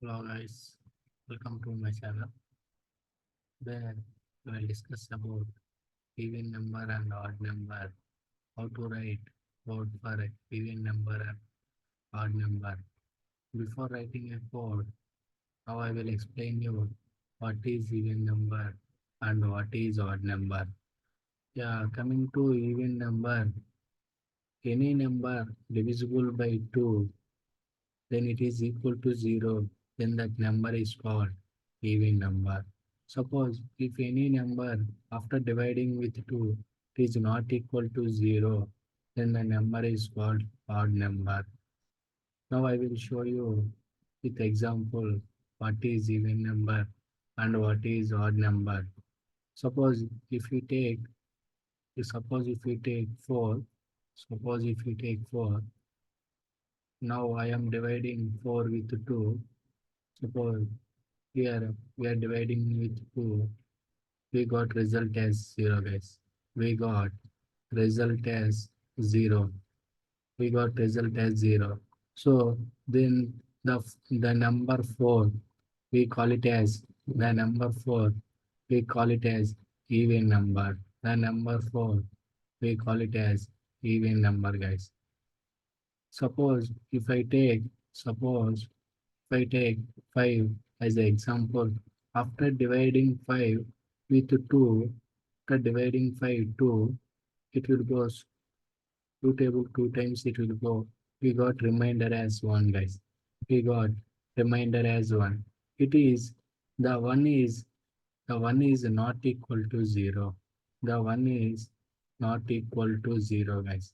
Hello guys, welcome to my channel. Where we will discuss about even number and odd number, how to write code for a even number and odd number. Before writing a code, now I will explain you what is even number and what is odd number. Yeah, coming to even number, any number divisible by 2, then it is equal to 0, then that number is called even number. Suppose if any number after dividing with 2 it is not equal to 0, then the number is called odd number. Now I will show you with example what is even number and what is odd number. Suppose if we take suppose if we take 4, suppose if we take 4, now I am dividing 4 with 2. Suppose here we are dividing with 2. We got result as 0 guys. We got result as 0. We got result as 0. So then the number 4 we call it as the number 4 we call it as even number. The number 4 we call it as even number guys. Suppose if I take suppose if I take 5 as an example, after dividing 5 with 2, after dividing 5 2, it will go 2 table 2 times it will go. We got remainder as 1 guys. We got remainder as 1. It is the 1 is the 1 is not equal to 0. The 1 is not equal to 0 guys.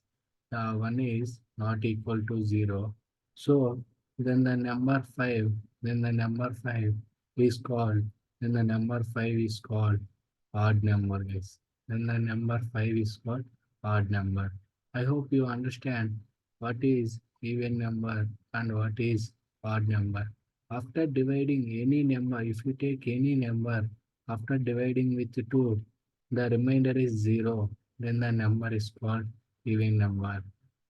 The 1 is not equal to 0. So then the number 5, then the number 5 is called, then the number 5 is called odd number guys. Then the number 5 is called odd number. I hope you understand what is even number and what is odd number. After dividing any number, if you take any number after dividing with 2, the remainder is 0, then the number is called even number.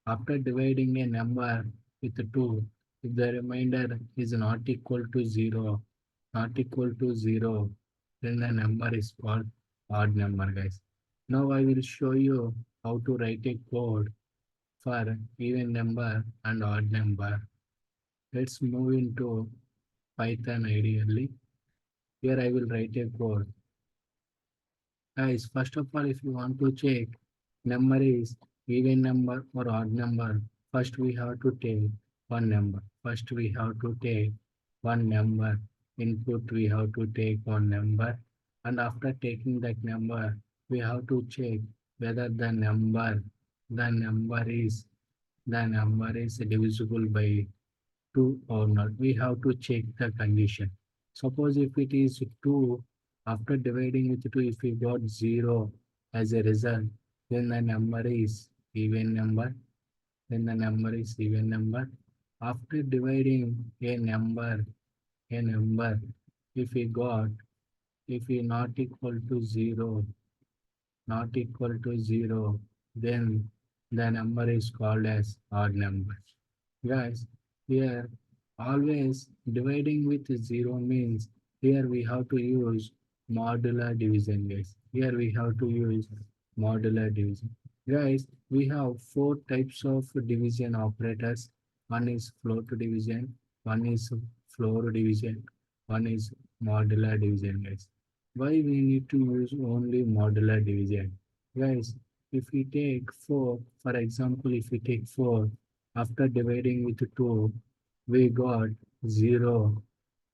After dividing a number with 2, if the remainder is not equal to 0, not equal to 0, then the number is called odd number, guys. Now I will show you how to write a code for even number and odd number. Let's move into Python ideally. Here I will write a code. Guys, first of all, if you want to check number is even number or odd number, first we have to take one number. First we have to take one number. Input we have to take one number. And after taking that number, we have to check whether the number is the number is divisible by 2 or not. We have to check the condition. Suppose if it is 2, after dividing with 2, if we got 0 as a result, then the number is even number. Then the number is even number. After dividing a number, if we got, if we not equal to 0, not equal to 0, then the number is called as odd number. Guys, here always dividing with 0 means here we have to use modular division, guys. Here we have to use modular division. Guys, we have four types of division operators. One is float division, one is floor division, one is modular division, guys. Why we need to use only modular division? Guys, if we take 4, for example, if we take 4, after dividing with 2, we got 0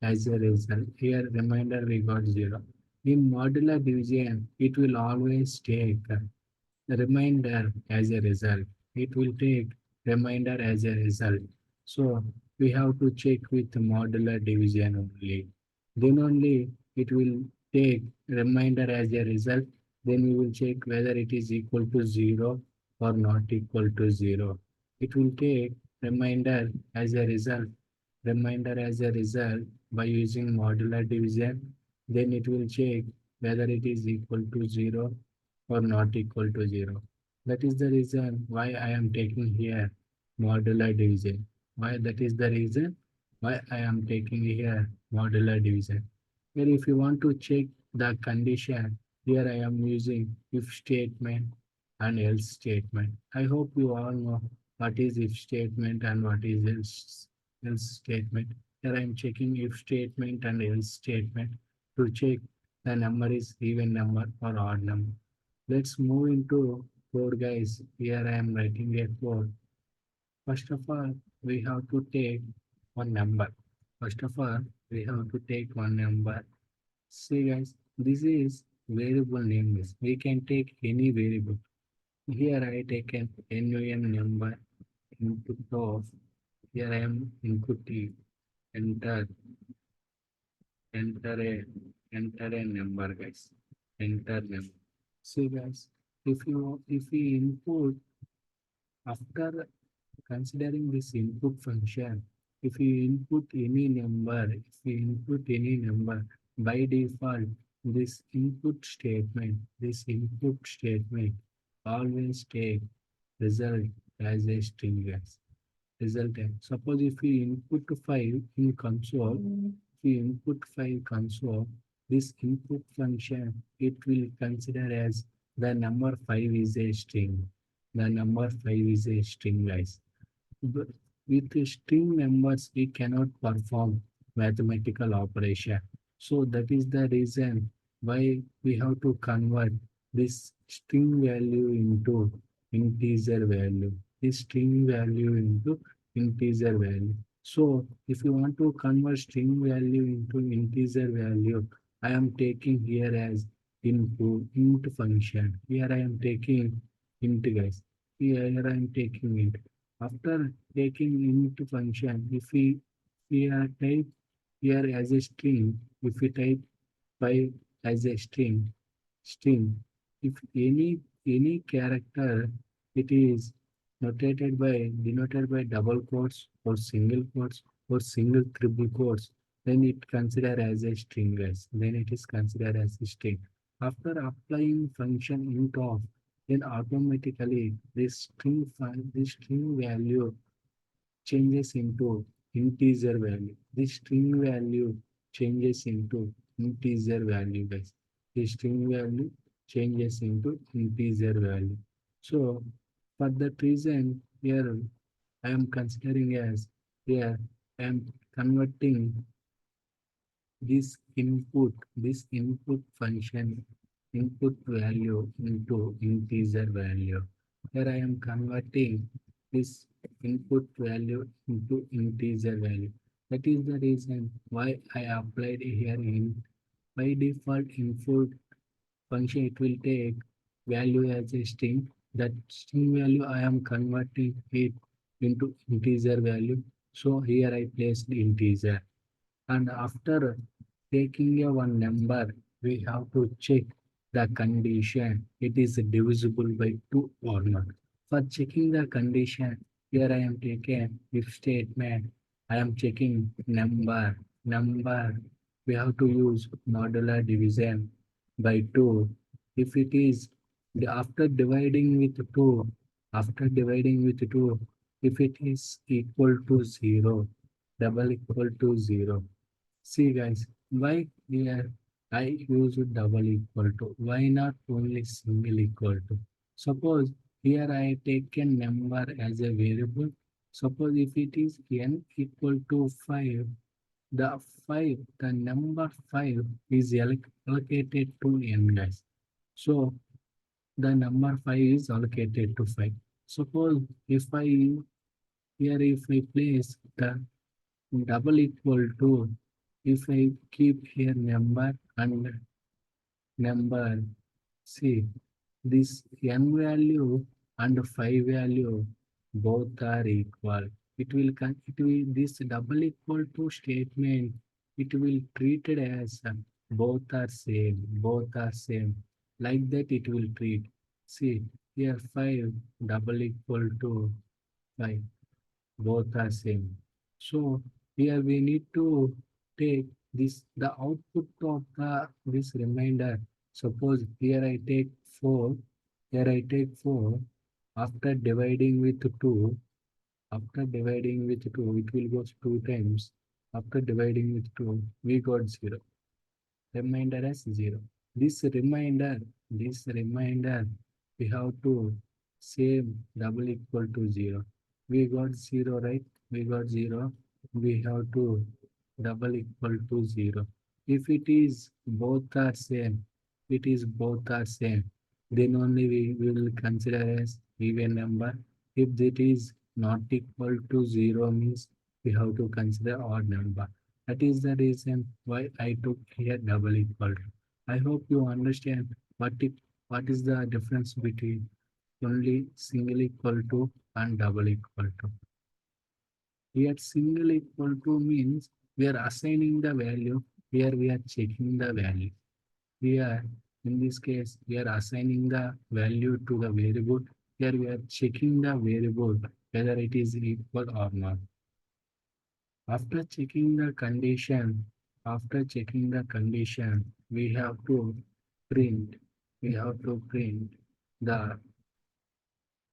as a result. Here, reminder we got 0. In modular division, it will always take the remainder as a result. It will take remainder as a result. So, we have to check with modular division only. Then only it will take remainder as a result. Then we will check whether it is equal to 0 or not equal to 0. It will take remainder as a result, remainder as a result by using modular division. Then it will check whether it is equal to 0 or not equal to 0. That is the reason why I am taking here modular division. Why that is the reason? Why I am taking here modular division. Here if you want to check the condition, here I am using if statement and else statement. I hope you all know what is if statement and what is else statement. Here I am checking if statement and else statement to check the number is even number or odd number. Let's move into code, guys. Here I am writing a code. First of all, we have to take one number. First of all, we have to take one number. See guys, this is variable name list. We can take any variable. Here I take an NUM number input of, here I am input T, enter, enter a, enter a number guys, enter number. See guys, if we input after considering this input function, if you input any number, if you input any number, by default, this input statement always take result as a string as result. Suppose if we input 5 in console, if we input 5 console, this input function, it will consider as the number 5 is a string. The number 5 is a string, guys. But with the string numbers, we cannot perform mathematical operation. So that is the reason why we have to convert this string value into integer value. This string value into integer value. So if you want to convert string value into integer value, I am taking here as input int function. Here I am taking int, guys. Here I am taking int. After taking into function, if we are type here as a string, if we type 5 as a string, if any character it is denoted by double quotes or single quotes or single triple quotes, then it considered as a string, guys. Then it is considered as a string. After applying function int of, then automatically this string value changes into integer value. This string value changes into integer value, guys. This string value changes into integer value. So for that reason, here I am considering as, here I am converting this input function, input value into integer value. Here I am converting this input value into integer value. That is the reason why I applied here in by default input function. It will take value as a string. That string value I am converting it into integer value. So here I placed integer. And after taking a one number, we have to check the condition. It is divisible by 2 or not. For checking the condition, here I am taking if statement. I am checking number. Number. We have to use modular division by 2. If it is after dividing with 2, after dividing with 2, if it is equal to 0, double equal to 0. See guys, why here I use double equal to? Why not only single equal to? Suppose here I take a number as a variable. Suppose if it is n equal to 5, the 5, the number 5 is allocated to n, guys. So the number 5 is allocated to 5. Suppose if if I place the double equal to, if I keep here number and number, see this n value and 5 value both are equal. It will this double equal to statement, it will treated as both are same. Like that it will treat. See here 5 double equal to 5, both are same. So here we need to take this the output of the this remainder. Suppose here I take 4, here I take 4. After dividing with 2, after dividing with 2, it will go 2 times. After dividing with 2, we got 0. Remainder as 0. This reminder, we have to save double equal to 0. We got 0, right? We got 0. We have to double equal to 0. If it is both are same, it is both are same, then only we will consider as even number. If it is not equal to 0 means we have to consider odd number. That is the reason why I took here double equal to. I hope you understand what is the difference between only single equal to and double equal to. Here single equal to means we are assigning the value. Here we are checking the value. Here in this case we are assigning the value to the variable. Here we are checking the variable whether it is equal or not. After checking the condition, we have to print. We have to print the.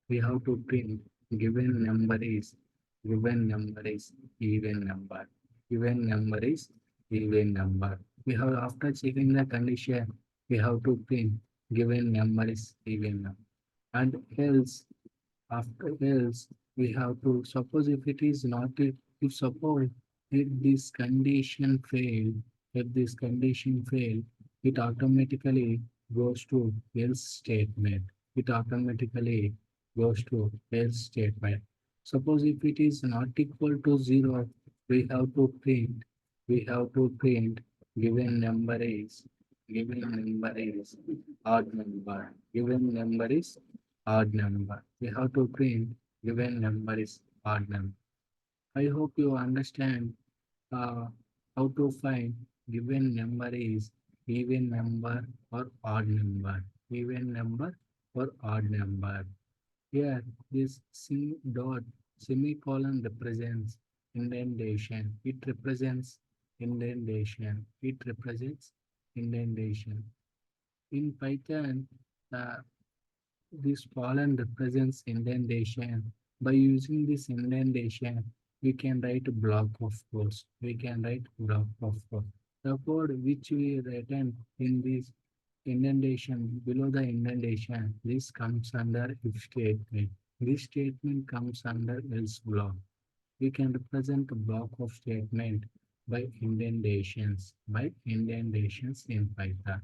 We have to print given number is even number. Given number is even number. We have after checking the condition, we have to print given number is even number. And else after else we have to suppose if it is not if suppose if this condition fail if this condition fail it automatically goes to else statement. It automatically goes to else statement. Suppose if it is not equal to 0, we have to print given number is odd number. Given number is odd number. We have to print given number is odd number. I hope you understand uh, how to find given number is even number or odd number. Even number or odd number. Here, this semicolon represents indentation. It represents indentation. It represents indentation. In Python, uh, this column represents indentation. By using this indentation, we can write a block of codes. We can write block of code. The code which we written in this indentation, below the indentation, this comes under if statement. This statement comes under else block. We can represent a block of statement by indentations in Python.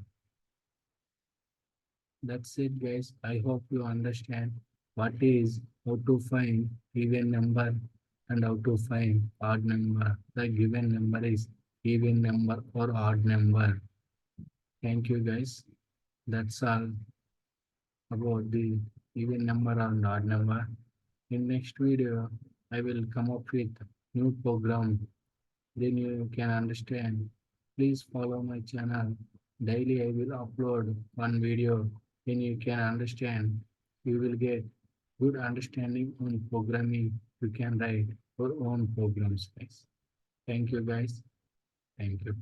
That's it, guys. I hope you understand what is how to find even number and how to find odd number. The given number is even number or odd number. Thank you, guys. That's all about the even number and odd number. In next video, I will come up with new program. Then you can understand. Please follow my channel. Daily I will upload one video. Then you can understand. You will get good understanding on programming. You can write your own programs, guys. Thank you, guys. Thank you.